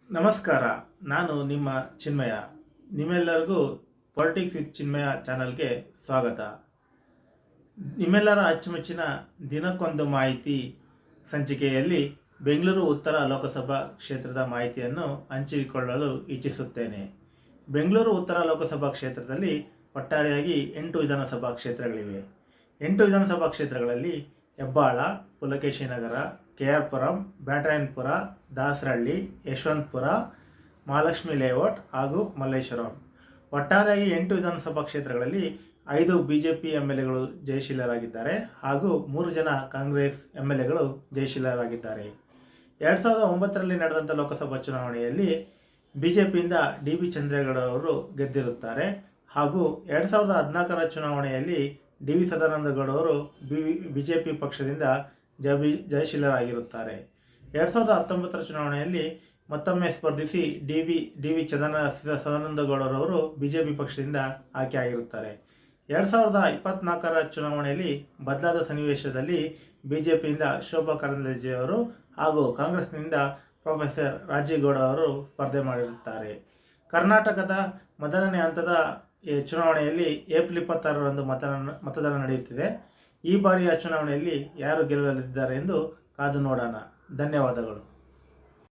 ನಮಸ್ಕಾರ. ನಾನು ನಿಮ್ಮ ಚಿನ್ಮಯ. ನಿಮ್ಮೆಲ್ಲರಿಗೂ ಪಾಲಿಟಿಕ್ಸ್ ವಿತ್ ಚಿನ್ಮಯ ಚಾನಲ್ಗೆ ಸ್ವಾಗತ. ನಿಮ್ಮೆಲ್ಲರ ಅಚ್ಚುಮೆಚ್ಚಿನ ದಿನಕ್ಕೊಂದು ಮಾಹಿತಿ ಸಂಚಿಕೆಯಲ್ಲಿ ಬೆಂಗಳೂರು ಉತ್ತರ ಲೋಕಸಭಾ ಕ್ಷೇತ್ರದ ಮಾಹಿತಿಯನ್ನು ಹಂಚಿಕೊಳ್ಳಲು ಇಚ್ಛಿಸುತ್ತೇನೆ. ಬೆಂಗಳೂರು ಉತ್ತರ ಲೋಕಸಭಾ ಕ್ಷೇತ್ರದಲ್ಲಿ ಒಟ್ಟಾರೆಯಾಗಿ 8 ವಿಧಾನಸಭಾ ಕ್ಷೇತ್ರಗಳಿವೆ. 8 ವಿಧಾನಸಭಾ ಕ್ಷೇತ್ರಗಳಲ್ಲಿ ಹೆಬ್ಬಾಳ, ಪುಲಕೇಶಿನಗರ, ಕೆಆರ್ ಪುರಂ, ಬ್ಯಾಟರಾಯನಪುರ, ದಾಸರಹಳ್ಳಿ, ಯಶವಂತಪುರ, ಮಹಾಲಕ್ಷ್ಮಿ ಲೇಔಟ್ ಹಾಗೂ ಮಲ್ಲೇಶ್ವರಂ. ಒಟ್ಟಾರೆಯಾಗಿ 8 ವಿಧಾನಸಭಾ ಕ್ಷೇತ್ರಗಳಲ್ಲಿ 5 ಬಿಜೆಪಿ ಎಂಎಲ್ಎಗಳು ಜಯಶೀಲರಾಗಿದ್ದಾರೆ ಹಾಗೂ 3 ಜನ ಕಾಂಗ್ರೆಸ್ ಎಂಎಲ್ಎಗಳು ಜಯಶೀಲರಾಗಿದ್ದಾರೆ. 2009ರಲ್ಲಿ ನಡೆದಂಥ ಲೋಕಸಭಾ ಚುನಾವಣೆಯಲ್ಲಿ ಬಿಜೆಪಿಯಿಂದ ಡಿ.ಬಿ. ಚಂದ್ರೇಗೌಡ ಅವರು ಗೆದ್ದಿರುತ್ತಾರೆ ಹಾಗೂ 2014ರ ಚುನಾವಣೆಯಲ್ಲಿ ಡಿ.ವಿ. ಸದಾನಂದಗೌಡ ಅವರು ಬಿಜೆಪಿ ಪಕ್ಷದಿಂದ ಜಯಶೀಲರಾಗಿರುತ್ತಾರೆ. 2019ರ ಚುನಾವಣೆಯಲ್ಲಿ ಮತ್ತೊಮ್ಮೆ ಸ್ಪರ್ಧಿಸಿ ಡಿ.ವಿ. ಸದಾನಂದಗೌಡರವರು ಬಿಜೆಪಿ ಪಕ್ಷದಿಂದ ಆಯ್ಕೆಯಾಗಿರುತ್ತಾರೆ. 2024ರ ಚುನಾವಣೆಯಲ್ಲಿ ಬದಲಾದ ಸನ್ನಿವೇಶದಲ್ಲಿ ಬಿಜೆಪಿಯಿಂದ ಶೋಭಾ ಕರಂದ್ಲಾಜೆ ಅವರು ಹಾಗೂ ಕಾಂಗ್ರೆಸ್ನಿಂದ ಪ್ರೊಫೆಸರ್ ರಾಜೇಗೌಡ ಅವರು ಸ್ಪರ್ಧೆ ಮಾಡಿರುತ್ತಾರೆ. ಕರ್ನಾಟಕದ ಮೊದಲನೇ ಹಂತದ ಚುನಾವಣೆಯಲ್ಲಿ ಏಪ್ರಿಲ್ 26ರಂದು ಮತದಾನ ನಡೆಯುತ್ತಿದೆ. ಈ ಬಾರಿಯ ಚುನಾವಣೆಯಲ್ಲಿ ಯಾರು ಗೆಲ್ಲಲಿದ್ದಾರೆ ಎಂದು ಕಾದು ನೋಡೋಣ. ಧನ್ಯವಾದಗಳು.